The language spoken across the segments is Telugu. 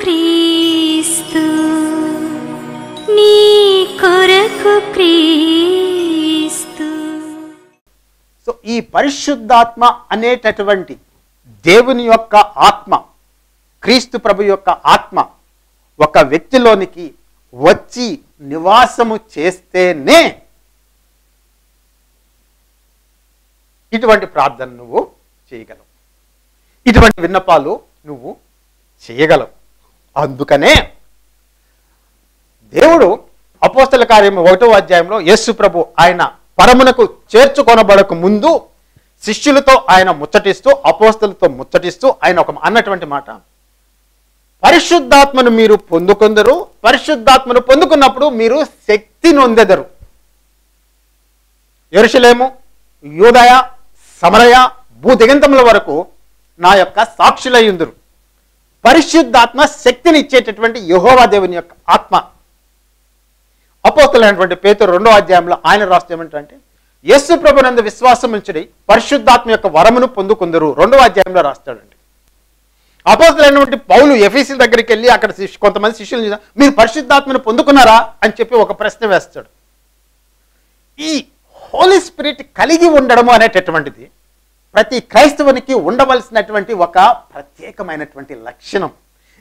క్రీస్తు నీ కొరకు క్రీస్తు. సో ఈ పరిశుద్ధాత్మ అనేటటువంటి దేవుని యొక్క ఆత్మ, క్రీస్తు ప్రభు యొక్క ఆత్మ ఒక వ్యక్తిలోనికి వచ్చి నివాసము చేస్తేనే ఇటువంటి ప్రార్థన నువ్వు చేయగలవు, ఇటువంటి విన్నపాలు నువ్వు చేయగలవు. అందుకనే దేవుడు అపోస్తల కార్యము 1వ అధ్యాయంలో యేసు ప్రభు ఆయన పరమునకు చేర్చుకొనబడక ముందు శిష్యులతో ఆయన ముచ్చటిస్తూ, అపోస్తలతో ముచ్చటిస్తూ ఆయన ఒక అన్నటువంటి మాట, పరిశుద్ధాత్మను మీరు పొందుకొందరు, పరిశుద్ధాత్మను పొందుకున్నప్పుడు మీరు శక్తి నొందెదరు. యెరూషలేము, యూదయ, సమరయ, భూదిగంతముల వరకు నా యొక్క సాక్షులయ్యుందురు. పరిశుద్ధాత్మ శక్తిని ఇచ్చేటటువంటి యెహోవా దేవుని యొక్క ఆత్మ. అపోస్తలుడైనటువంటి పేతురు 2వ అధ్యాయంలో ఆయన రాస్తే ఏమంటారంటే, యేసు ప్రభునందు విశ్వాసం ఉంచుడి, పరిశుద్ధాత్మ యొక్క వరమును పొందుకుందరు 2వ అధ్యాయంలో రాస్తాడండి. అపోస్తలుడైనటువంటి పౌలు ఎఫెసీయుల దగ్గరికి వెళ్ళి అక్కడ కొంతమంది శిష్యులు మీరు పరిశుద్ధాత్మను పొందుకున్నారా అని చెప్పి ఒక ప్రశ్న వేస్తాడు. ఈ హోలీ స్పిరిట్ కలిగి ఉండడము అనేటటువంటిది ప్రతి క్రైస్తవునికి ఉండవలసినటువంటి ఒక ప్రత్యేకమైనటువంటి లక్షణం.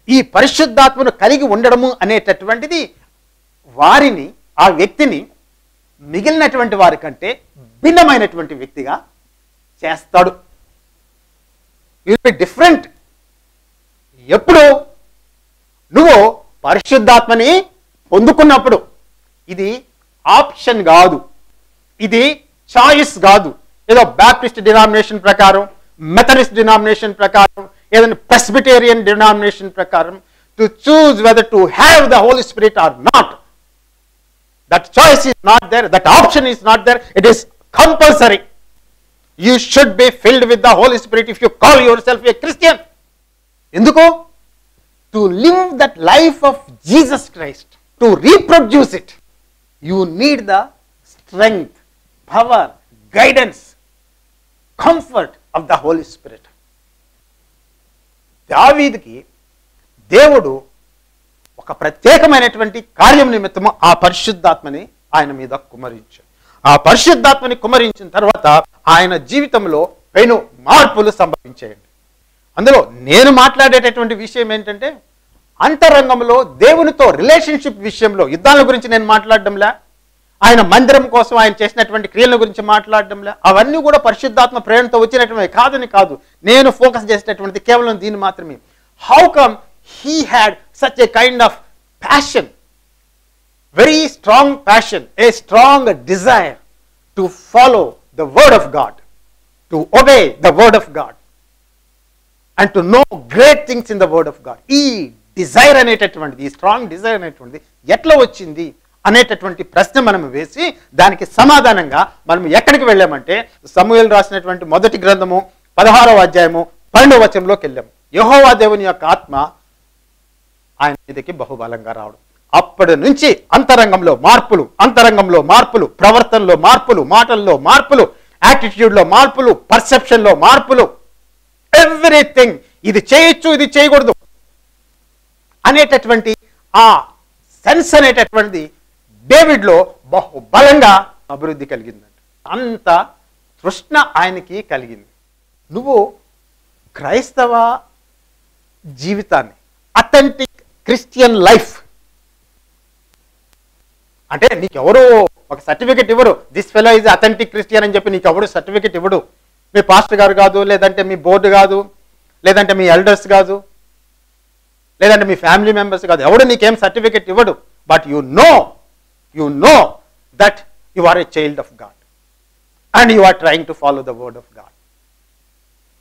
ఈ పరిశుద్ధాత్మను కలిగి ఉండడము అనేటటువంటిది వారిని, ఆ వ్యక్తిని మిగిలినటువంటి వారి కంటే భిన్నమైనటువంటి వ్యక్తిగా చేస్తాడు. Will be different. ఎప్పుడు నువ్వు పరిశుద్ధాత్మని పొందుకున్నప్పుడు. ఇది ఆప్షన్ కాదు, ఇది చాయిస్ కాదు. ఏదో బ్యాప్టిస్ట్ డినామినేషన్ ప్రకారం, మెథడిస్ట్ డినామినేషన్ ప్రకారం, ఏదైనా ప్రెస్బిటేరియన్ డినామినేషన్ ప్రకారం to choose whether to have the Holy Spirit or not. That choice is not there, that option is not there. It is compulsory. You should be filled with the Holy Spirit if you call yourself a Christian. ఎందుకు? To live that life of Jesus Christ, to reproduce it, you need the strength, power, guidance, comfort of the Holy Spirit. దావీదుకి దేవుడు ఒక ప్రత్యేకమైనటువంటి కార్యం నిమిత్తము ఆ పరిశుద్ధాత్మని ఆయన మీద కుమ్మరించాడు. ఆ పరిశుద్ధాత్మని కుమ్మరించిన తర్వాత ఆయన జీవితంలో పెను మార్పులు సంభవించాయండి. అందులో నేను మాట్లాడేటటువంటి విషయం ఏంటంటే, అంతరంగంలో దేవునితో రిలేషన్షిప్ విషయంలో యుద్ధాల గురించి నేను మాట్లాడడంలే, ఆయన మందిరం కోసం ఆయన చేసినటువంటి క్రియల గురించి మాట్లాడడంలే, అవన్నీ కూడా పరిశుద్ధాత్మ ప్రేరణతో వచ్చినటువంటి కాదని కాదు. నేను ఫోకస్ చేసేటటువంటి కేవలం దీన్ని మాత్రమే. How come he had such a kind of passion, very strong passion, a strong desire to follow the word of God, to obey the word of God and to know great things in the word of God. ఈ డిజైర్ అనేటటువంటిది, ఈ స్ట్రాంగ్ డిజైర్ అనేటువంటిది ఎట్లా వచ్చింది అనేటటువంటి ప్రశ్న మనం వేసి దానికి సమాధానంగా మనం ఎక్కడికి వెళ్ళామంటే సమూయేలు రాసినటువంటి మొదటి గ్రంథము 16వ అధ్యాయము 12వ వచనంలోకి వెళ్ళాము. యెహోవా దేవుని యొక్క ఆత్మ ఆయన మీదకి బహుబలంగా రావడం. అప్పటి నుంచి అంతరంగంలో మార్పులు, ప్రవర్తనలో మార్పులు, మాటల్లో మార్పులు, యాటిట్యూడ్లో మార్పులు, పర్సెప్షన్లో మార్పులు, ఎవ్రీథింగ్. ఇది చేయొచ్చు, ఇది చేయకూడదు అనేటటువంటి ఆ సెన్స్ అనేటటువంటిది డేవిడ్లో బహుబలంగా అభివృద్ధి కలిగిందండి. అంత తృష్ణ ఆయనకి కలిగింది. నువ్వు క్రైస్తవ జీవితాన్ని, అథెంటిక్ క్రిస్టియన్ లైఫ్ అంటే నీకెవరు ఒక సర్టిఫికెట్ ఇవ్వరు, this fellow is authentic Christian అని చెప్పి నీకెవరు సర్టిఫికెట్ ఇవ్వడు. మీ పాస్టర్ గారు కాదు, లేదంటే మీ బోర్డు కాదు, లేదంటే మీ ఎల్డర్స్ కాదు, లేదంటే మీ ఫ్యామిలీ మెంబర్స్ కాదు, ఎవడు నీకేం సర్టిఫికెట్ ఇవ్వడు. But you know that you are a child of God and you are trying to follow the word of God.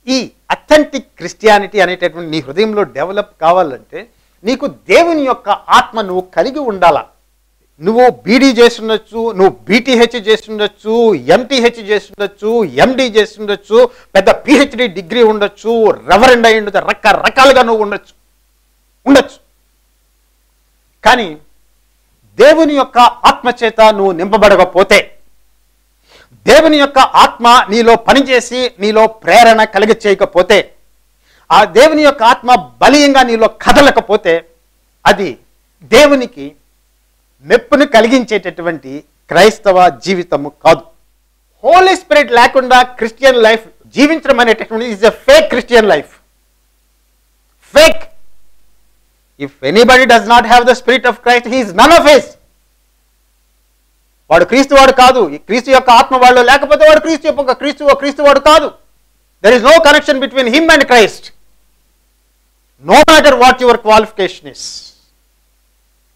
ఈ అథెంటిక్ క్రిస్టియానిటీ అనేటటువంటి నీ హృదయంలో డెవలప్ కావాలంటే నీకు దేవుని యొక్క ఆత్మ నువ్వు కలిగి ఉండాలా. నువ్వు బీడీ చేస్తుండొచ్చు, నువ్వు బీటీహెచ్ చేస్తుండొచ్చు, ఎంటీహెచ్ చేస్తుండొచ్చు, ఎండి చేస్తుండొచ్చు, పెద్ద పిహెచ్డి డిగ్రీ ఉండొచ్చు, రెవరెండ్ అయి ఉండొచ్చు, రకరకాలుగా నువ్వు ఉండొచ్చు. కానీ దేవుని యొక్క ఆత్మ చేత నువ్వు నింపబడకపోతే, దేవుని యొక్క ఆత్మ నీలో పనిచేసి నీలో ప్రేరణ కలిగి చేయకపోతే, ఆ దేవుని యొక్క ఆత్మ బలీయంగా నీలో కదలకపోతే అది దేవునికి మెప్పును కలిగించేటటువంటి క్రైస్తవ జీవితము కాదు. హోలీ స్పిరిట్ లేకుండా క్రిస్టియన్ లైఫ్ జీవించడం అనేటటువంటి is a fake Christian life. Fake. If anybody does not have the spirit of Christ, he is none of his. వాడు క్రీస్తు వాడు కాదు. ఈ క్రీస్తు యొక్క ఆత్మ వాళ్ళు లేకపోతే వాడు క్రీస్తు వాడు కాదు. There is no connection between him and Christ. No matter what your qualification is.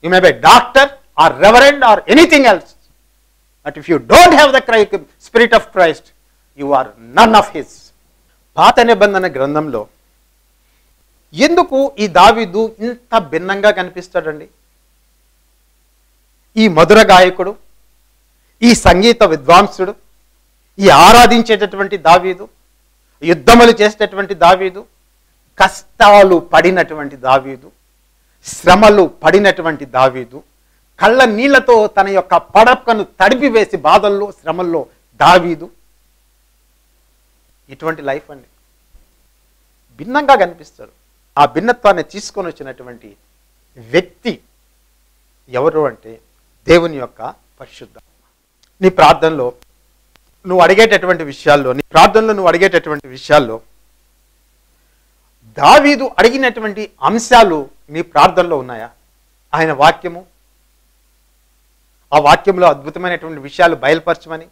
You may be doctor or reverend or anything else, but if you don't have the spirit of Christ, you are none of his. పాత నిబంధన గ్రంథంలో ఎందుకు ఈ దావీదు ఇంత భిన్నంగా కనిపిస్తాడండి? ఈ మధుర గాయకుడు, ఈ సంగీత విద్వాంసుడు, ఈ ఆరాధించేటటువంటి దావీదు, యుద్ధములు చేసేటటువంటి దావీదు, కష్టాలు పడినటువంటి దావీదు, శ్రమలు పడినటువంటి దావీదు, కళ్ళ నీళ్లతో తన యొక్క పడకను తడిపివేసి బాధల్లో శ్రమల్లో దావీదు. ఇటువంటి లైఫ్ అండి. భిన్నంగా కనిపిస్తాడు. ఆ భిన్నత్వాన్ని తీసుకొని వచ్చినటువంటి వ్యక్తి ఎవరు అంటే దేవుని యొక్క పరిశుద్ధ. నీ ప్రార్థనలో నువ్వు అడిగేటటువంటి విషయాల్లో దావీదు అడిగినటువంటి అంశాలు నీ ప్రార్థనలో ఉన్నాయా? ఆయన వాక్యము, ఆ వాక్యంలో అద్భుతమైనటువంటి విషయాలు బయలుపరచమని,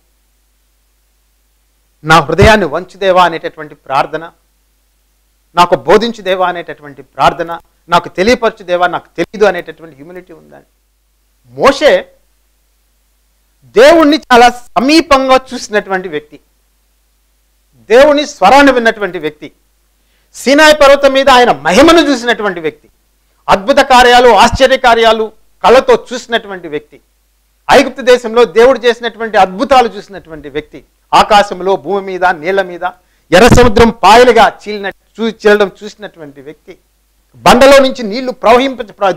నా హృదయాన్ని వంచుదేవా అనేటటువంటి ప్రార్థన, నాకు బోధించుదేవా అనేటటువంటి ప్రార్థన, నాకు తెలియపరచుదేవా నాకు తెలియదు అనేటటువంటి హ్యూమిలిటీ ఉందని. మోషే దేవుణ్ణి చాలా సమీపంగా చూసినటువంటి వ్యక్తి, దేవుని స్వరాన్ని విన్నటువంటి వ్యక్తి, సీనాయి పర్వతం మీద ఆయన మహిమను చూసినటువంటి వ్యక్తి, అద్భుత కార్యాలు ఆశ్చర్య కార్యాలు కళ్ళతో చూసినటువంటి వ్యక్తి, ఐగుప్తు దేశంలో దేవుడు చేసినటువంటి అద్భుతాలు చూసినటువంటి వ్యక్తి, ఆకాశంలో భూమి మీద నీళ్ల మీద ఎర్ర సముద్రం పాయలుగా చీలడం చూసినటువంటి వ్యక్తి, బండలో నుంచి నీళ్లు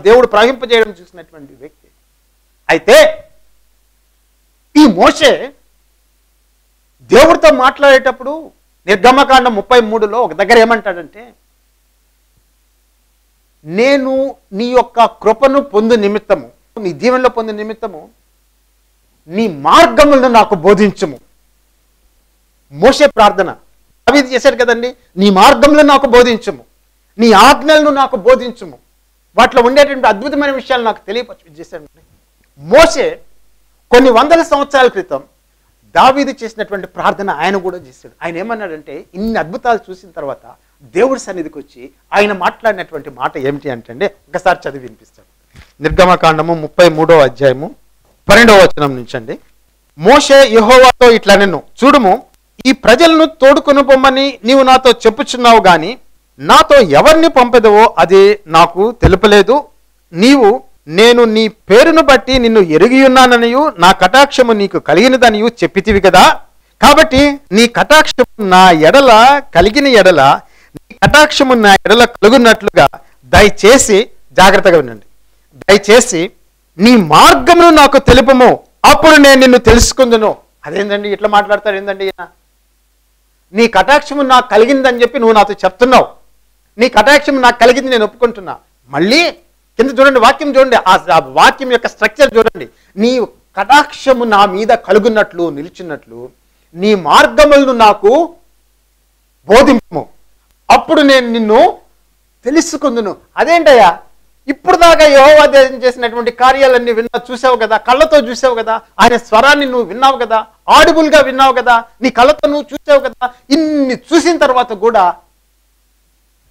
దేవుడు ప్రవహింపజేయడం చూసినటువంటి వ్యక్తి. అయితే ఈ మోషే దేవుడితో మాట్లాడేటప్పుడు నిర్గమకాండం 33లో ఒక దగ్గర ఏమంటాడంటే, నేను నీ యొక్క కృపను పొందు నిమిత్తము, నీ దీవెనలో పొందు నిమిత్తము నీ మార్గములను నాకు బోధించుము. మోషే ప్రార్థన దావీదు చేశాడు కదండి. నీ మార్గంలో నాకు బోధించుము, నీ ఆజ్ఞలను నాకు బోధించుము, వాటిలో ఉండేటువంటి అద్భుతమైన విషయాలు నాకు తెలియపరచు చేశాడు. మోషే కొన్ని వందల సంవత్సరాల క్రితం దావీదు చేసినటువంటి ప్రార్థన ఆయన కూడా చేశాడు. ఆయన ఏమన్నాడంటే, ఇన్ని అద్భుతాలు చూసిన తర్వాత దేవుడి సన్నిధికి వచ్చి ఆయన మాట్లాడినటువంటి మాట ఏమిటి అంటే, ఒకసారి చదివి వినిపిస్తాడు. నిర్గమకాండము 33వ అధ్యాయము 12వ వచనం నుంచి అండి. మోషే యెహోవాతో ఇట్లా నిన్ను చూడుము, ఈ ప్రజలను తోడుకొని పొమ్మని నీవు నాతో చెప్పుచున్నావు గాని నాతో ఎవరిని పంపెదవో అది నాకు తెలుపలేదు. నేను నీ పేరును బట్టి నిన్ను ఎరిగియున్నాననియు నా కటాక్షము నీకు కలిగినదనియు చెప్పితివి కదా. కాబట్టి నీ కటాక్షము నా ఎడల కలిగిన ఎడల, నీ కటాక్షము నా ఎడల కలుగున్నట్లుగా దయచేసి, జాగ్రత్తగా వినండి, దయచేసి నీ మార్గమును నాకు తెలుపము, అప్పుడు నేను నిన్ను తెలుసుకుందును. అదేంటండి ఇట్లా మాట్లాడతారు ఏందండి? నీ కటాక్షము నాకు కలిగిందని చెప్పి నువ్వు నాతో చెప్తున్నావు, నీ కటాక్షము నాకు కలిగింది నేను ఒప్పుకుంటున్నా. మళ్ళీ కింద చూడండి, వాక్యం చూడండి, ఆ వాక్యం యొక్క స్ట్రక్చర్ చూడండి. నీ కటాక్షము నా మీద కలుగున్నట్లు నిలిచినట్లు నీ మార్గములను నాకు బోధింపు, అప్పుడు నేను నిన్ను తెలుసుకుందును. అదేంటయ్యా, ఇప్పుడు దాకా యెహోవా చేసినటువంటి కార్యాలన్నీ చూసావు కదా, కళ్ళతో చూసావు కదా, ఆయన స్వరాన్ని నువ్వు విన్నావు కదా, ఆడిబుల్గా విన్నావు కదా, నీ కళ్ళతో నువ్వు చూసావు కదా. ఇన్ని చూసిన తర్వాత కూడా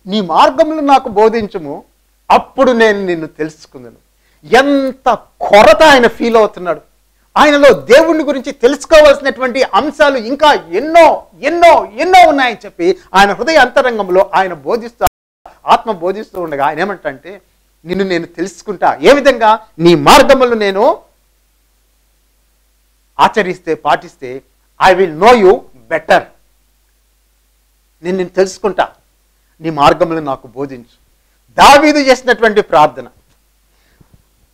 నీ మార్గములు నాకు బోధించుము, అప్పుడు నేను నిన్ను తెలుసుకుందును. ఎంత కొరత ఆయన ఫీల్ అవుతున్నాడు. ఆయనలో దేవుని గురించి తెలుసుకోవాల్సినటువంటి అంశాలు ఇంకా ఎన్నో ఎన్నో ఎన్నో ఉన్నాయని చెప్పి ఆయన హృదయ అంతరంగంలో ఆయన బోధిస్తూ, ఆత్మ బోధిస్తూ ఉండగా ఆయన ఏమంటే, నిన్ను నేను తెలుసుకుంటా. ఏ విధంగా? నీ మార్గములు నేను ఆచరిస్తే, పాటిస్తే, I will know you better. నేను తెలుసుకుంటా, నీ మార్గములు నాకు బోధించు. దావీదు చేసినటువంటి ప్రార్థన,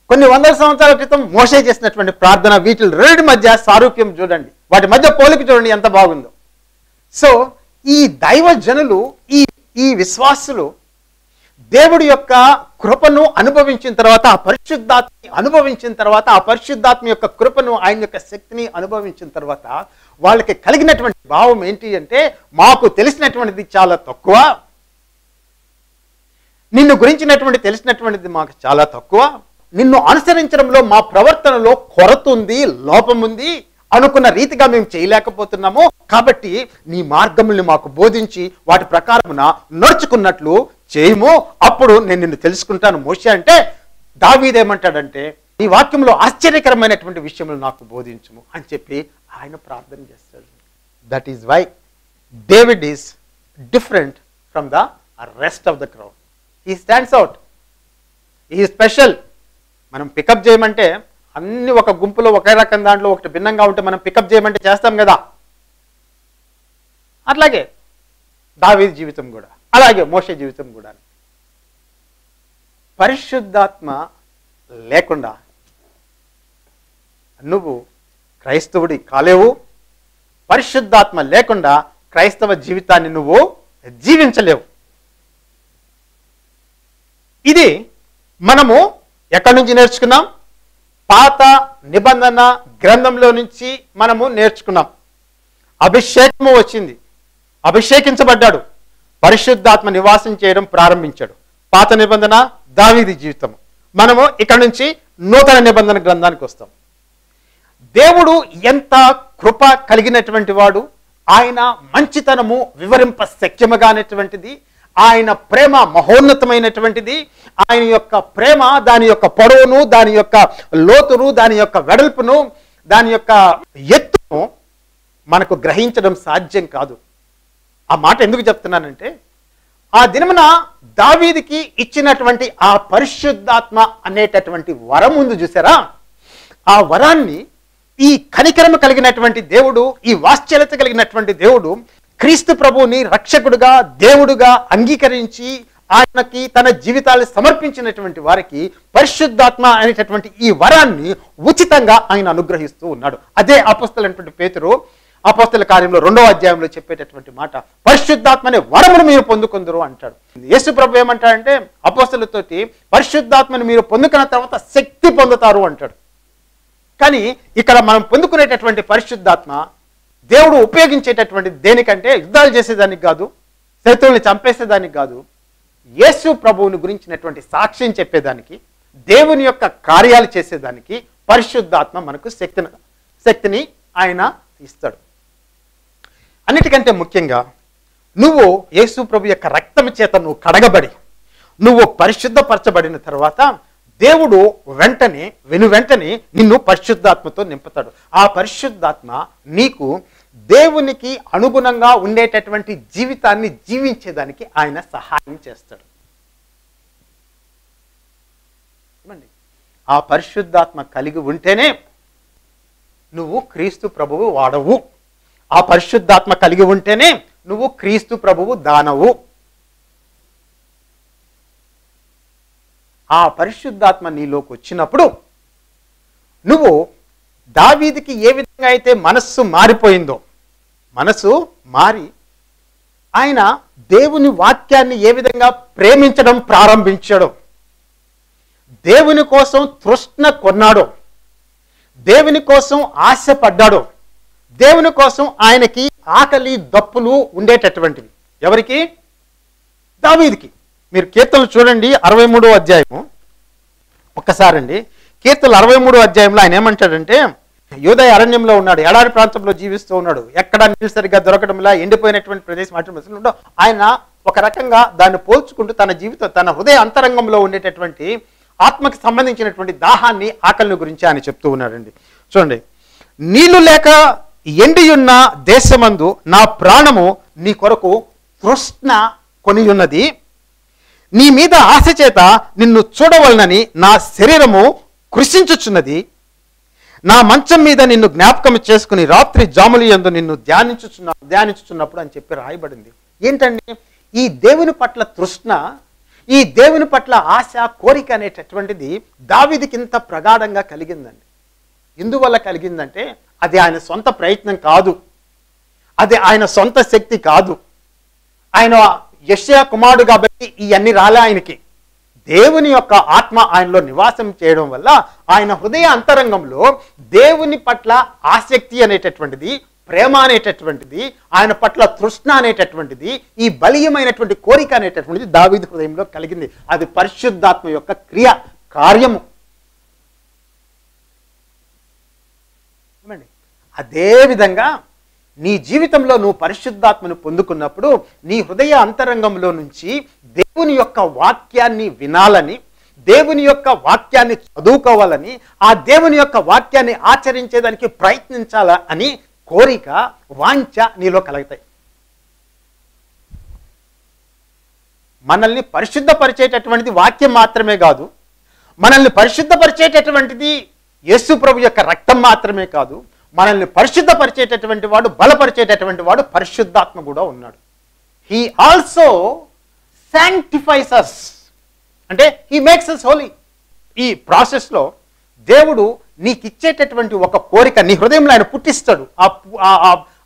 కొన్ని వందల సంవత్సరాల క్రితం మోషే చేసినటువంటి ప్రార్థన, వీటి రెండు మధ్య సారూప్యం చూడండి, వాటి మధ్య పోలిక చూడండి ఎంత బాగుందో. సో ఈ దైవ జనులు ఈ ఈ విశ్వాసులు దేవుడి యొక్క కృపను అనుభవించిన తర్వాత, ఆ పరిశుద్ధాత్మని అనుభవించిన తర్వాత, ఆ పరిశుద్ధాత్మ యొక్క కృపను, ఆయన యొక్క శక్తిని అనుభవించిన తర్వాత వాళ్ళకి కలిగినటువంటి భావం ఏంటి అంటే, మాకు తెలిసినటువంటిది చాలా తక్కువ, నిన్ను గురించినటువంటి తెలిసినటువంటిది మాకు చాలా తక్కువ, నిన్ను అనుసరించడంలో మా ప్రవర్తనలో కొరత ఉంది, లోపం ఉంది, అనుకున్న రీతిగా మేము చేయలేకపోతున్నాము, కాబట్టి నీ మార్గముల్ని మాకు బోధించి వాటి ప్రకారమున నడుచుకున్నట్లు చేయము, అప్పుడు నేను నిన్ను తెలుసుకుంటాను మోషే అంటే. దావీదేమంటాడంటే, నీ వాక్యంలో ఆశ్చర్యకరమైనటువంటి విషయములు నాకు బోధించుము అని చెప్పి ఆయన ప్రార్థన చేస్తాడు. That is why David is different from the rest of the crowd. He stands out, he special. మనం పికప్ చేయమంటే అన్ని ఒక గుంపులో ఒకే రకం దాంట్లో ఒకటి భిన్నంగా ఉంటే మనం పికప్ చేయమంటే చేస్తాం కదా, అట్లాగే దావీదు జీవితం కూడా, అలాగే మోషే జీవితం కూడా. పరిశుద్ధాత్మ లేకుండా నువ్వు క్రైస్తవుడి కాలేవు, పరిశుద్ధాత్మ లేకుండా క్రైస్తవ జీవితాన్ని నువ్వు జీవించలేవు. ఇది మనము ఎక్కడి నుంచి నేర్చుకున్నాం? పాత నిబంధన గ్రంథంలో నుంచి మనము నేర్చుకున్నాం. అభిషేకము వచ్చింది, అభిషేకించబడ్డాడు, పరిశుద్ధాత్మ నివాసం చేయడం ప్రారంభించాడు. పాత నిబంధన దావీదు జీవితము. మనము ఇక్కడ నుంచి నూతన నిబంధన గ్రంథానికి వస్తాం. దేవుడు ఎంత కృప కలిగినటువంటి వాడు, ఆయన మంచితనము వివరింప శక్యముగానటువంటిది, ఆయన ప్రేమ మహోన్నతమైనటువంటిది, ఆయన యొక్క ప్రేమ దాని యొక్క పొడవును, దాని యొక్క లోతును, దాని యొక్క వెడల్పును, దాని యొక్క ఎత్తును మనకు గ్రహించడం సాధ్యం కాదు. ఆ మాట ఎందుకు చెప్తున్నానంటే, ఆ దినమున దావీదుకి ఇచ్చినటువంటి ఆ పరిశుద్ధాత్మ అనేటటువంటి వరం ఉంది చూసారా, ఆ వరాన్ని ఈ కనికరము కలిగినటువంటి దేవుడు, ఈ వాత్సల్యత కలిగినటువంటి దేవుడు క్రీస్తు ప్రభువుని రక్షకుడుగా, దేవుడుగా అంగీకరించి ఆయనకి తన జీవితాన్ని సమర్పించినటువంటి వారికి పరిశుద్ధాత్మ అనేటటువంటి ఈ వరాన్ని ఉచితంగా ఆయన అనుగ్రహిస్తూ ఉన్నాడు. అదే అపోస్తలుడైనటువంటి పేతురు అపోస్తల కార్యంలో 2వ అధ్యాయంలో చెప్పేటటువంటి మాట, పరిశుద్ధాత్మ అనే వరమును మీరు పొందుకుందరు అంటాడు. యేసు ప్రభు ఏమంటాడంటే అపోస్తలులతోటి, పరిశుద్ధాత్మని మీరు పొందుకున్న తర్వాత శక్తి పొందుతారు అంటాడు. కానీ ఇక్కడ మనం పొందుకునేటటువంటి పరిశుద్ధాత్మ దేవుడు ఉపయోగించేటటువంటి దేనికంటే, యుద్ధాలు చేసేదానికి కాదు, శత్రువుల్ని చంపేసేదానికి కాదు, యేసు ప్రభువుని గురించినటువంటి సాక్ష్యం చెప్పేదానికి, దేవుని యొక్క కార్యాలు చేసేదానికి పరిశుద్ధాత్మ మనకు శక్తిని ఆయన ఇస్తాడు. అన్నిటికంటే ముఖ్యంగా నువ్వు యేసు ప్రభు యొక్క రక్తం చేత నువ్వు కడగబడి నువ్వు పరిశుద్ధపరచబడిన తర్వాత దేవుడు వెంటనే నిన్ను పరిశుద్ధాత్మతో నింపుతాడు. ఆ పరిశుద్ధాత్మ నీకు దేవునికి అనుగుణంగా ఉండేటటువంటి జీవితాన్ని జీవించేదానికి ఆయన సహాయం చేస్తాడు. ఆ పరిశుద్ధాత్మ కలిగి ఉంటేనే నువ్వు క్రీస్తు ప్రభువు వాడవు, ఆ పరిశుద్ధాత్మ కలిగి ఉంటేనే నువ్వు క్రీస్తు ప్రభువు దానవు. ఆ పరిశుద్ధాత్మ నీలోకి వచ్చినప్పుడు నువ్వు దావీదుకి ఏ విధంగా అయితే మనస్సు మారిపోయిందో, మనసు మారి ఆయన దేవుని వాక్యాన్ని ఏ విధంగా ప్రేమించడం ప్రారంభించాడో, దేవుని కోసం తృష్ణ కొన్నాడో, దేవుని కోసం ఆశపడ్డాడో, దేవుని కోసం ఆయనకి ఆకలి దప్పులు ఉండేటటువంటివి. ఎవరికి? దావీదుకి. మీరు కీర్తనలు చూడండి, 63వ అధ్యాయము ఒక్కసారండి. కీర్తనలు 63వ అధ్యాయంలో ఆయన ఏమంటాడంటే, యూదయ అరణ్యంలో ఉన్నాడు, ఎడారి ప్రాంతంలో జీవిస్తూ ఉన్నాడు, ఎక్కడ నీళ్ళు సరిగ్గా దొరకడంలా ఎండిపోయినటువంటి ప్రదేశం అటు ఆయన ఒక రకంగా దాన్ని పోల్చుకుంటూ తన జీవితం, తన హృదయ అంతరంగంలో ఉండేటటువంటి ఆత్మకి సంబంధించినటువంటి దాహాన్ని, ఆకలిని గురించి ఆయన చెప్తూ ఉన్నాడండి. చూడండి, నీళ్లు లేక ఎండియున్న దేశమందు నా ప్రాణము నీ కొరకు తృష్ణ కొని ఉన్నది, నీ మీద ఆశ చేత నిన్ను చూడవలనని నా శరీరము కృషించుచున్నది, నా మంచం మీద నిన్ను జ్ఞాపకం చేసుకుని రాత్రి జాములు యందు నిన్ను ధ్యానించుచున్నప్పుడు అని చెప్పి రాయబడింది. ఏంటండి ఈ దేవుని పట్ల తృష్ణ, ఈ దేవుని పట్ల ఆశ, కోరిక అనేటటువంటిది దావీదుకి ఇంత ప్రగాఢంగా కలిగిందండి. ఎందువల్ల కలిగిందంటే అది ఆయన సొంత ప్రయత్నం కాదు, అది ఆయన సొంత శక్తి కాదు, ఆయన యెషయా కుమారుడు కాబట్టి ఇవన్నీ రాలే ఆయనకి. దేవుని యొక్క ఆత్మ ఆయనలో నివాసం చేయడం వల్ల ఆయన హృదయ అంతరంగంలో దేవుని పట్ల ఆసక్తి అనేటటువంటిది, ప్రేమ అనేటటువంటిది, ఆయన పట్ల తృష్ణ అనేటటువంటిది, ఈ బలీయమైనటువంటి కోరిక అనేటటువంటిది దావీదు హృదయంలో కలిగింది. అది పరిశుద్ధాత్మ యొక్క కార్యము. అదే విధంగా నీ జీవితంలో నువ్వు పరిశుద్ధాత్మను పొందుకున్నప్పుడు నీ హృదయ అంతరంగంలో నుంచి దేవుని యొక్క వాక్యాన్ని వినాలని, దేవుని యొక్క వాక్యాన్ని చదువుకోవాలని, ఆ దేవుని యొక్క వాక్యాన్ని ఆచరించేదానికి ప్రయత్నించాలా అని కోరిక, వాంఛ నీలో కలుగుతాయి. మనల్ని పరిశుద్ధపరిచేటటువంటిది వాక్యం మాత్రమే కాదు, మనల్ని పరిశుద్ధపరిచేటటువంటిది యేసు ప్రభు యొక్క రక్తం మాత్రమే కాదు, మనల్ని పరిశుద్ధపరిచేటటువంటి వాడు, బలపరిచేటటువంటి వాడు పరిశుద్ధాత్మ కూడా ఉన్నాడు. హీ ఆల్సో శాంక్టిఫైస్ అస్, అంటే హీ మేక్స్ అస్ హోలీ. ఈ ప్రాసెస్లో దేవుడు నీకు ఇచ్చేటటువంటి ఒక కోరిక నీ హృదయంలో ఆయన పుట్టిస్తాడు.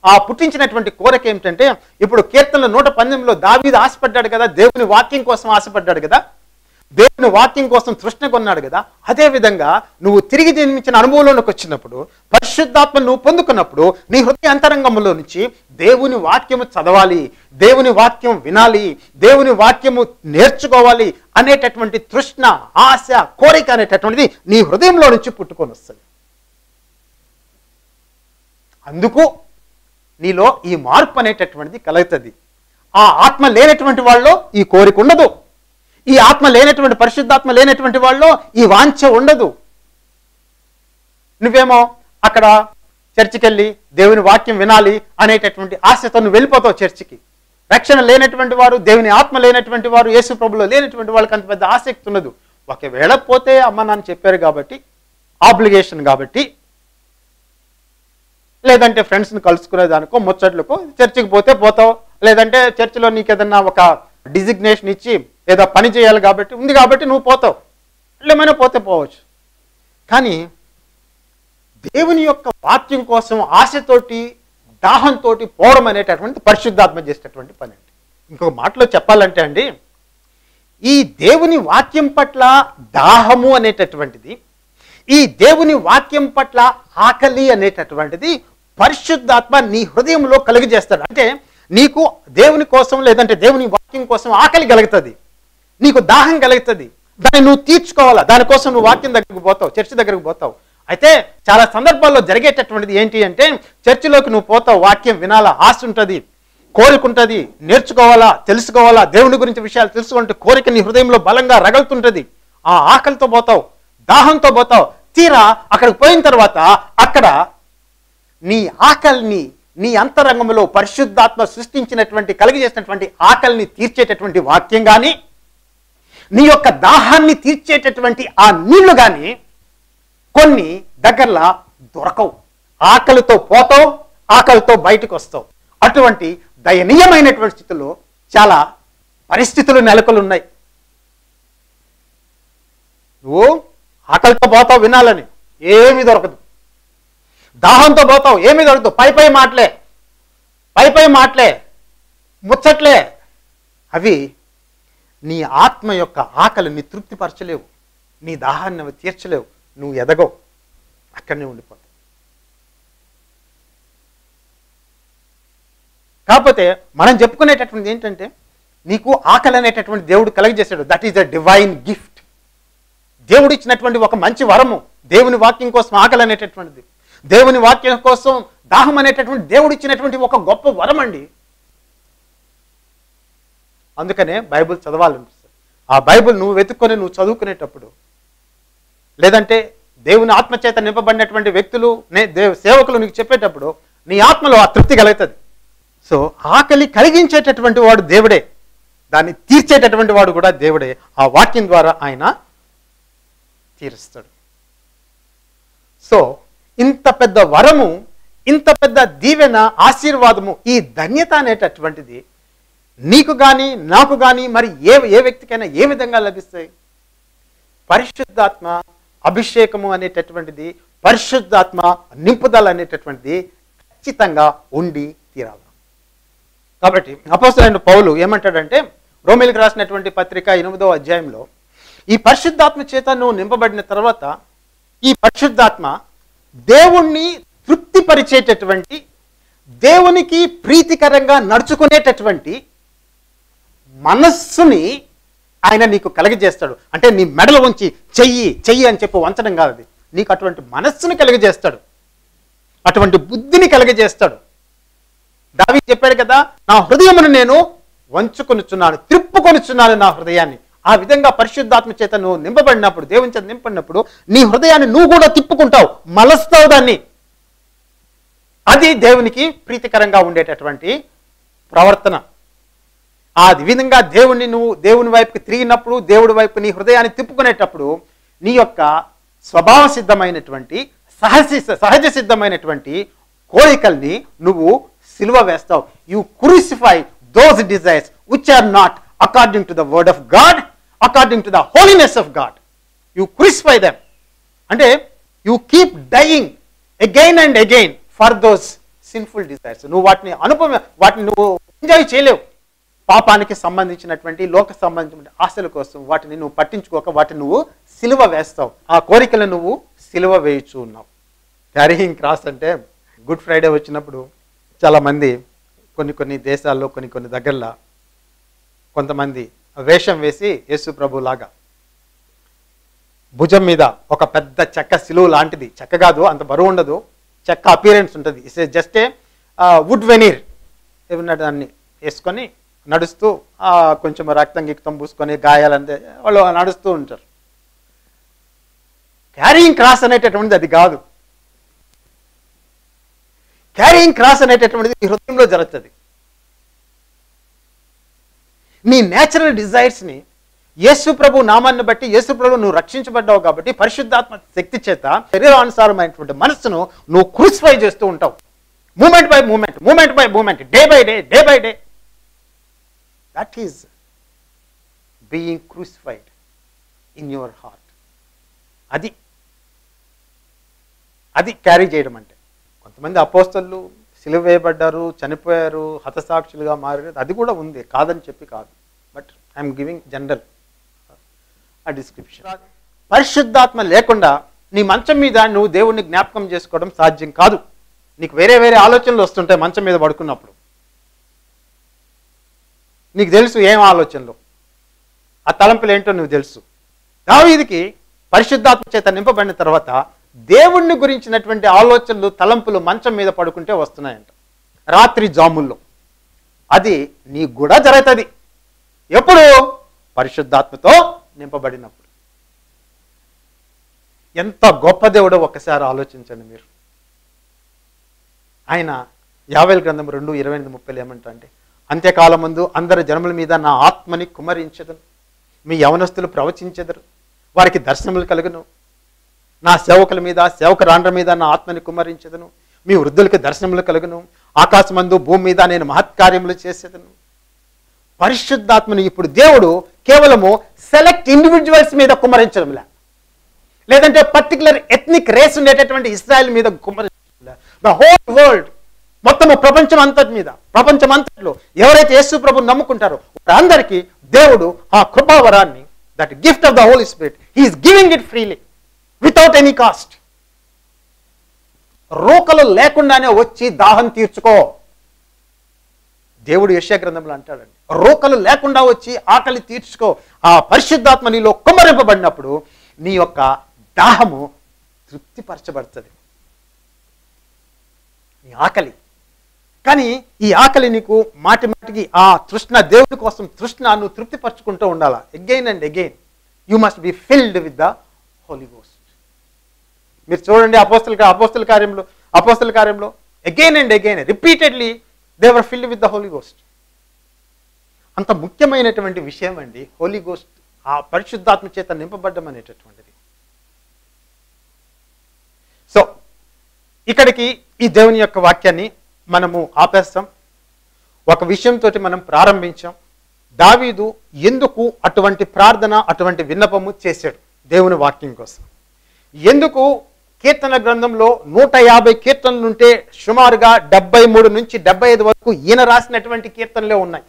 ఆ పుట్టించినటువంటి కోరిక ఏమిటంటే, ఇప్పుడు కీర్తనల 118లో దావీదు ఆశపడ్డాడు కదా, దేవుని వాక్యం కోసం ఆశపడ్డాడు కదా, దేవుని వాక్యం కోసం తృష్ణ కొన్నాడు కదా. అదేవిధంగా నువ్వు తిరిగి జన్మించిన అనుభవంలోకి వచ్చినప్పుడు, పరిశుద్ధాత్మను నువ్వు పొందుకున్నప్పుడు నీ హృదయ అంతరంగంలో నుంచి దేవుని వాక్యము చదవాలి, దేవుని వాక్యం వినాలి, దేవుని వాక్యము నేర్చుకోవాలి అనేటటువంటి తృష్ణ, ఆశ, కోరిక అనేటటువంటిది నీ హృదయంలో నుంచి పుట్టుకొని వస్తుంది. అందుకు నీలో ఈ మార్పు అనేటటువంటిది కలుగుతుంది. ఆ ఆత్మ లేనటువంటి వాళ్ళలో ఈ కోరిక ఉండదు, ఈ ఆత్మ లేనటువంటి, పరిశుద్ధాత్మ లేనటువంటి వాళ్ళలో ఈ వాంఛ ఉండదు. నువ్వేమో అక్కడ చర్చికి వెళ్ళి దేవుని వాక్యం వినాలి అనేటటువంటి ఆశతో నువ్వు వెళ్ళిపోతావు చర్చికి. రక్షణ లేనటువంటి వారు, దేవుని ఆత్మ లేనటువంటి వారు, యేసు ప్రభులో లేనటువంటి వాళ్ళకి అంత పెద్ద ఆసక్తి ఉండదు. ఒకవేళ పోతే అమ్మ నాన్న చెప్పారు కాబట్టి, ఆబ్లిగేషన్ కాబట్టి, లేదంటే ఫ్రెండ్స్ని కలుసుకునేదానికో ముచ్చట్లకో చర్చికి పోతే పోతావు, లేదంటే చర్చిలో నీకు ఏదన్నా ఒక డిజిగ్నేషన్ ఇచ్చి ఏదో పని చేయాలి కాబట్టి ఉంది కాబట్టి నువ్వు పోతావు, ఏమైనా పోతే పోవచ్చు. కానీ దేవుని యొక్క వాక్యం కోసం ఆశతోటి, దాహంతో పోవడం అనేటటువంటి పరిశుద్ధాత్మ చేసేటటువంటి పని అండి. ఇంకొక మాటలో చెప్పాలంటే అండి, ఈ దేవుని వాక్యం పట్ల దాహము అనేటటువంటిది, ఈ దేవుని వాక్యం పట్ల ఆకలి అనేటటువంటిది పరిశుద్ధాత్మ నీ హృదయంలో కలుగజేస్తాడు. అంటే నీకు దేవుని కోసం, లేదంటే దేవుని వాక్యం కోసం ఆకలి కలుగుతుంది, నీకు దాహం కలుగుతుంది, దాన్ని నువ్వు తీర్చుకోవాలా, దానికోసం నువ్వు వాక్యం దగ్గరికి పోతావు, చర్చి దగ్గరికి పోతావు. అయితే చాలా సందర్భాల్లో జరిగేటటువంటిది ఏంటి అంటే, చర్చిలోకి నువ్వు పోతావు, వాక్యం వినాలా ఆశ ఉంటుంది, కోరిక ఉంటుంది, నేర్చుకోవాలా, తెలుసుకోవాలా, దేవుని గురించి విషయాలు తెలుసుకుంటే కోరిక నీ హృదయంలో బలంగా రగులుతుంటుంది. ఆ ఆకలితో పోతావు, దాహంతో పోతావు. తీరా అక్కడికి పోయిన తర్వాత అక్కడ నీ ఆకలిని, నీ అంతరంగంలో పరిశుద్ధాత్మ సృష్టించినటువంటి, కలిగజేసినటువంటి ఆకలిని తీర్చేటటువంటి వాక్యం కానీ, నీ యొక్క దాహాన్ని తీర్చేటటువంటి ఆ నీళ్లు కానీ కొన్ని దగ్గరలా దొరకవు. ఆకలితో పోతావు, ఆకలితో బయటకు వస్తావు. అటువంటి దయనీయమైనటువంటి స్థితిలో చాలా పరిస్థితులు నెలకొని ఉన్నాయి. నువ్వు ఆకలితో పోతావు వినాలని, ఏమీ దొరకదు. దాహంతో పోతావు, ఏమీ దొరకదు. పై మాటలే, ముచ్చట్లే. అవి నీ ఆత్మ యొక్క ఆకలిని తృప్తిపరచలేవు, నీ దాహాన్ని అవి తీర్చలేవు, నువ్వు ఎదగవు, అక్కడనే ఉండిపోతావు. కాకపోతే మనం చెప్పుకునేటటువంటిది ఏంటంటే, నీకు ఆకలి అనేటటువంటి దేవుడు కలగజేశాడు. That is a divine gift. దేవుడు ఇచ్చినటువంటి ఒక మంచి వరము దేవుని వాక్యం కోసం ఆకలి అనేటటువంటిది, దేవుని వాక్యం కోసం దాహం అనేటటువంటి దేవుడు ఇచ్చినటువంటి ఒక గొప్ప వరం అండి. అందుకనే బైబిల్ చదవాలనిపిస్తుంది. ఆ బైబిల్ నువ్వు వెతుక్కొని నువ్వు చదువుకునేటప్పుడు, లేదంటే దేవుని ఆత్మచేత నింపబడినటువంటి వ్యక్తులు, సేవకులు నీకు చెప్పేటప్పుడు నీ ఆత్మలో ఆ తృప్తి కలుగుతుంది. సో ఆకలి కలిగించేటటువంటి వాడు దేవుడే, దాన్ని తీర్చేటటువంటి వాడు కూడా దేవుడే. ఆ వాక్యం ద్వారా ఆయన తీరుస్తాడు. సో ఇంత పెద్ద వరము, ఇంత పెద్ద దీవెన, ఆశీర్వాదము, ఈ ధన్యత అనేటటువంటిది నీకు కానీ నాకు కానీ మరి ఏ వ్యక్తికైనా ఏ విధంగా లభిస్తాయి? పరిశుద్ధాత్మ అభిషేకము అనేటటువంటిది, పరిశుద్ధాత్మ నింపుదల అనేటటువంటిది ఖచ్చితంగా ఉండి తీరాలి. కాబట్టి అపోస్తలుడైన పౌలు ఏమంటాడంటే రోమీయులకు రాసినటువంటి పత్రిక 8వ అధ్యాయంలో ఈ పరిశుద్ధాత్మ చేత నువ్వు నింపబడిన తర్వాత ఈ పరిశుద్ధాత్మ దేవుణ్ణి తృప్తిపరిచేటటువంటి, దేవునికి ప్రీతికరంగా నడుచుకునేటటువంటి మనస్సుని ఆయన నీకు కలగజేస్తాడు. అంటే నీ మెడలు ఉంచి చెయ్యి అని చెప్పి వంచడం కాదు, అది నీకు అటువంటి మనస్సుని కలగజేస్తాడు, అటువంటి బుద్ధిని కలగజేస్తాడు. దావీదు చెప్పాడు కదా, నా హృదయమును నేను వంచుకొనుచున్నాను, త్రిప్పుకొనుచున్నాను నా హృదయాన్ని. ఆ విధంగా పరిశుద్ధాత్మ చేత నువ్వు నింపబడినప్పుడు, దేవుని చేత నింపడినప్పుడు నీ హృదయాన్ని నువ్వు కూడా తిప్పుకుంటావు, మలస్తావు దాన్ని. అది దేవునికి ప్రీతికరంగా ఉండేటటువంటి ప్రవర్తన. ఆ విధంగా నువ్వు దేవుని వైపుకి తిరిగినప్పుడు, దేవుడి వైపు నీ హృదయాన్ని తిప్పుకునేటప్పుడు నీ యొక్క స్వభావ సిద్ధమైనటువంటి సహజ సిద్ధమైనటువంటి కోరికల్ని నువ్వు సిలువ వేస్తావు. You crucify those desires which are not according to the word of God, according to the holiness of God. You crucify them. అంటే you keep dying again and again for those sinful desires. నువ్వు వాటిని నువ్వు ఎంజాయ్ చేయలేవు. పాపానికి సంబంధించినటువంటి, లోక సంబంధించిన ఆశల కోసం వాటిని నువ్వు పట్టించుకోక వాటిని నువ్వు సిలువ వేస్తావు. ఆ కోరికలను నువ్వు సిలువ వేయచ్చు ఉన్నావు. క్యారీయింగ్ క్రాస్ అంటే గుడ్ ఫ్రైడే వచ్చినప్పుడు చాలామంది కొన్ని దేశాల్లో కొన్ని దగ్గరలో కొంతమంది వేషం వేసి యేసు ప్రభు లాగా భుజం మీద ఒక పెద్ద చెక్క సిలువ లాంటిది, చెక్క కాదు, అంత బరువు ఉండదు, చెక్క అపీరెన్స్ ఉంటుంది, it's just a wood veneer ఏమన్నా దాన్ని వేసుకొని నడుస్తూ కొంచెం రక్తం గిక్తం పూసుకొని గాయాలంటే వాళ్ళు నడుస్తూ ఉంటారు. క్యారీయింగ్ క్రాస్ అనేటటువంటిది అది కాదు. క్యారీయింగ్ క్రాస్ అనేటటువంటిది ఈ హృదయంలో జరుగుతుంది. నీ నేచురల్ డిజైర్స్ని యేసు ప్రభు నామాన్ని బట్టి, యేసు ప్రభు నువ్వు రక్షించబడ్డావు కాబట్టి పరిశుద్ధాత్మ శక్తి చేత శరీరానుసారమైనటువంటి మనస్సును నువ్వు క్రూసిఫై చేస్తూ ఉంటావు. Moment by moment, day by day. That is being crucified in your heart. అది క్యారీ చేయడం అంటే. కొంతమంది అపోస్తలు సిలువ వేయబడ్డారు, చనిపోయారు, హతసాక్షులుగా మారారు, అది కూడా ఉంది, కాదని చెప్పి కాదు. బట్ ఐఎమ్ గివింగ్ జనరల్ ఆ డిస్క్రిప్షన్. పరిశుద్ధాత్మ లేకుండా నీ మంచం మీద నువ్వు దేవుణ్ణి జ్ఞాపకం చేసుకోవడం సాధ్యం కాదు. నీకు వేరే ఆలోచనలు వస్తుంటాయి మంచం మీద పడుకున్నప్పుడు. నీకు తెలుసు ఏం ఆలోచనలు, ఆ తలంపులు ఏంటో నువ్వు తెలుసు. దావీదుకి పరిశుద్ధాత్మ చేత నింపబడిన తర్వాత దేవుణ్ణి గురించినటువంటి ఆలోచనలు, తలంపులు మంచం మీద పడుకుంటే వస్తున్నాయంట, రాత్రి జాముల్లో. అది నీకు కూడా జరుగుతుంది. ఎప్పుడు? పరిశుద్ధాత్మతో నింపబడినప్పుడు. ఎంత గొప్ప దేవుడో ఒక్కసారి ఆలోచించండి మీరు. ఆయన యావేలు గ్రంథం 2:28-30 ఏమంటా అంటే, అంత్యకాలం ముందు అందరి జనముల మీద నా ఆత్మని కుమ్మరించెదను, మీ యవనస్తులు ప్రవచించెదరు, వారికి దర్శనములు కలుగును, నా సేవకుల మీద సేవకురాండ్ర మీద నా ఆత్మని కుమ్మరించెదను, మీ వృద్ధులకి దర్శనములు కలుగును, ఆకాశమందు భూమి మీద నేను మహత్కార్యములు చేసేదను. పరిశుద్ధాత్మని ఇప్పుడు దేవుడు కేవలము సెలెక్ట్ ఇండివిజువల్స్ మీద కుమ్మరించడంలే, లేదంటే పర్టికులర్ ఎథ్నిక్ రేస్ ఉండేటటువంటి ఇస్రాయల్ మీద కుమ్మరించడంలే. ద హోల్ వరల్డ్, మొత్తము ప్రపంచమంతట్లో ఎవరైతే యేసు ప్రభుని నమ్ముకుంటారో వారందరికీ దేవుడు ఆ కృపావరాన్ని, that gift of the Holy Spirit, he is giving it freely without any cost. రోకలు లేకుండానే వచ్చి దాహం తీర్చుకో. దేవుడు యెషయా గ్రంథంలో అంటాడండి, రోకలు లేకుండా వచ్చి ఆకలి తీర్చుకో. ఆ పరిశుద్ధాత్మ నీలో కుమ్మరింపబడినప్పుడు నీ యొక్క దాహము తృప్తిపరచబడుతుంది, నీ ఆకలి. కానీ ఈ ఆకలి నీకు మాటికి ఆ తృష్ణ, దేవుడి కోసం తృష్ణ నువ్వు తృప్తిపరచుకుంటూ ఉండాలా. Again and again you must be filled with the holy ghost. మీరు చూడండి అపోస్తల కార్యంలో again and again repeatedly they were filled with the holy ghost. అంత ముఖ్యమైనటువంటి విషయం అండి హోలీ గోస్ట్, ఆ పరిశుద్ధాత్మ చేత నింపబడ్డం అనేటటువంటిది. సో ఇక్కడికి ఈ దేవుని యొక్క వాక్యాన్ని మనము ఆపేస్తాం. ఒక విషయంతో మనం ప్రారంభించాం. దావీదు ఎందుకు అటువంటి ప్రార్థన, అటువంటి విన్నపము చేశాడు దేవుని వాక్యం కోసం? ఎందుకు కీర్తన గ్రంథంలో 150 కీర్తనలు ఉంటే సుమారుగా 73 నుంచి 75 వరకు ఈయన రాసినటువంటి కీర్తనలే ఉన్నాయి.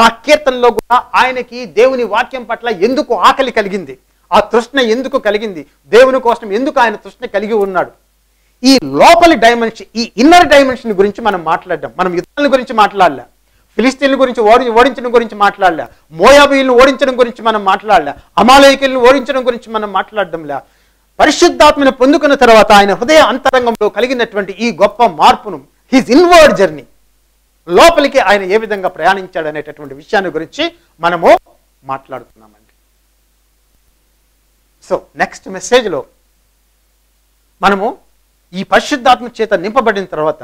ఆ కీర్తనలో కూడా ఆయనకి దేవుని వాక్యం పట్ల ఎందుకు ఆకలి కలిగింది, ఆ తృష్ణ ఎందుకు కలిగింది, దేవుని కోసం ఎందుకు ఆయన తృష్ణ కలిగి ఉన్నాడు, ఈ లోపలి డైమెన్షన్, ఈ ఇన్నర్ డైమెన్షన్ గురించి మనం మాట్లాడడం. మనం యుద్ధాల గురించి మాట్లాడలే, ఫిలిస్తీన్ల గురించి ఓడించడం గురించి మాట్లాడలే, మోయాబీలను ఓడించడం గురించి మనం మాట్లాడలే, అమాలేకీలను ఓడించడం గురించి మనం మాట్లాడడంలే. పరిశుద్ధాత్మను పొందుకున్న తర్వాత ఆయన హృదయ అంతరంగంలో కలిగినటువంటి ఈ గొప్ప మార్పును, హిజ్ ఇన్వర్డ్ జర్నీ, లోపలికి ఆయన ఏ విధంగా ప్రయాణించాడు అనేటటువంటి విషయాన్ని గురించి మనము మాట్లాడుతున్నామండి. సో నెక్స్ట్ మెసేజ్లో మనము ఈ పరిశుద్ధాత్మ చేత నింపబడిన తర్వాత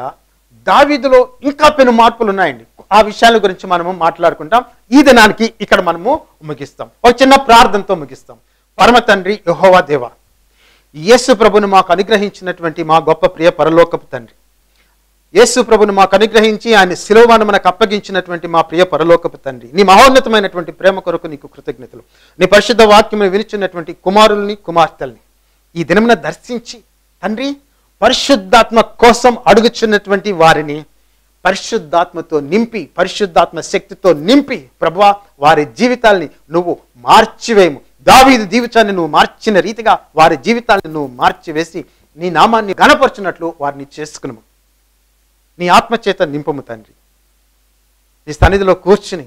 దావీదులో ఇంకా పెను మార్పులు ఉన్నాయండి. ఆ విషయాల గురించి మనము మాట్లాడుకుంటాం. ఈ దినానికి ఇక్కడ మనము ముగిస్తాం. ఒక చిన్న ప్రార్థనతో ముగిస్తాం. పరమ తండ్రి యెహోవా దేవా, యేసు ప్రభును మాకు అనుగ్రహించినటువంటి మా గొప్ప ప్రియ పరలోకపు తండ్రి, యేసు ప్రభును మాకు అనుగ్రహించి ఆయన శిలువను మనకు అప్పగించినటువంటి మా ప్రియ పరలోకపు తండ్రి, నీ మహోన్నతమైనటువంటి ప్రేమ కొరకు నీకు కృతజ్ఞతలు. నీ పరిశుద్ధ వాక్యమును వినిచినటువంటి కుమారుల్ని కుమార్తెల్ని ఈ దినమున దర్శించి తండ్రి, పరిశుద్ధాత్మ కోసం అడుగుచున్నటువంటి వారిని పరిశుద్ధాత్మతో నింపి, పరిశుద్ధాత్మ శక్తితో నింపి ప్రభువా వారి జీవితాల్ని నువ్వు మార్చివేయము. దావీదు జీవితాన్ని నువ్వు మార్చిన రీతిగా వారి జీవితాలను నువ్వు మార్చివేసి నీ నామాన్ని ఘనపరచున్నట్లు వారిని చేసుకును. నీ ఆత్మచేత నింపము తండ్రి. నీ సన్నిధిలో కూర్చుని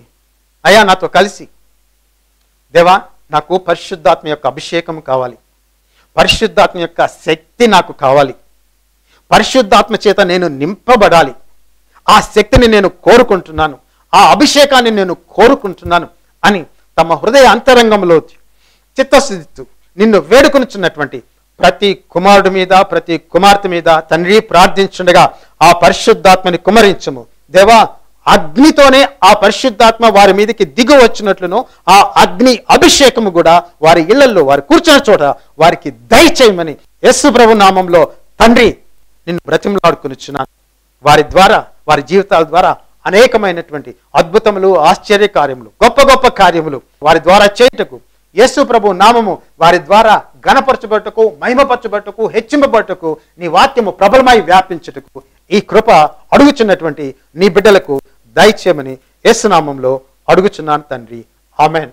అయ్యా నాతో కలిసి, దేవా నాకు పరిశుద్ధాత్మ యొక్క అభిషేకం కావాలి, పరిశుద్ధాత్మ యొక్క శక్తి నాకు కావాలి, పరిశుద్ధాత్మ చేత నేను నింపబడాలి, ఆ శక్తిని నేను కోరుకుంటున్నాను, ఆ అభిషేకాన్ని నేను కోరుకుంటున్నాను అని తమ హృదయ అంతరంగంలో చిత్తశుద్ధితో నిన్ను వేడుకొనుచున్నటువంటి ప్రతి కుమారుడి మీద, ప్రతి కుమార్తె మీద తండ్రి ప్రార్థించుండగా ఆ పరిశుద్ధాత్మని కుమరించము దేవా. అగ్నితోనే ఆ పరిశుద్ధాత్మ వారి మీదకి దిగు వచ్చినట్లును ఆ అగ్ని అభిషేకము కూడా వారి ఇళ్లలో, వారి కూర్చున్న చోట వారికి దయచేయమని యేసు ప్రభు నామంలో తండ్రి నిన్ను బ్రతిమలాడుకొనుచున్నాను. వారి ద్వారా, వారి జీవితాల ద్వారా అనేకమైనటువంటి అద్భుతములు, ఆశ్చర్య కార్యములు, గొప్ప గొప్ప కార్యములు వారి ద్వారా చేయుటకు, యేసు ప్రభు నామము వారి ద్వారా ఘనపరచబట్టుకు, మహిమపరచబట్టుకు, హెచ్చింపబట్టుకు, నీ వాక్యము ప్రబలమై వ్యాపించుటకు ఈ కృప అడుగుచున్నటువంటి నీ బిడ్డలకు దయచేయమని యేసు నామంలో అడుగుచున్నాను తండ్రి. ఆమెన్.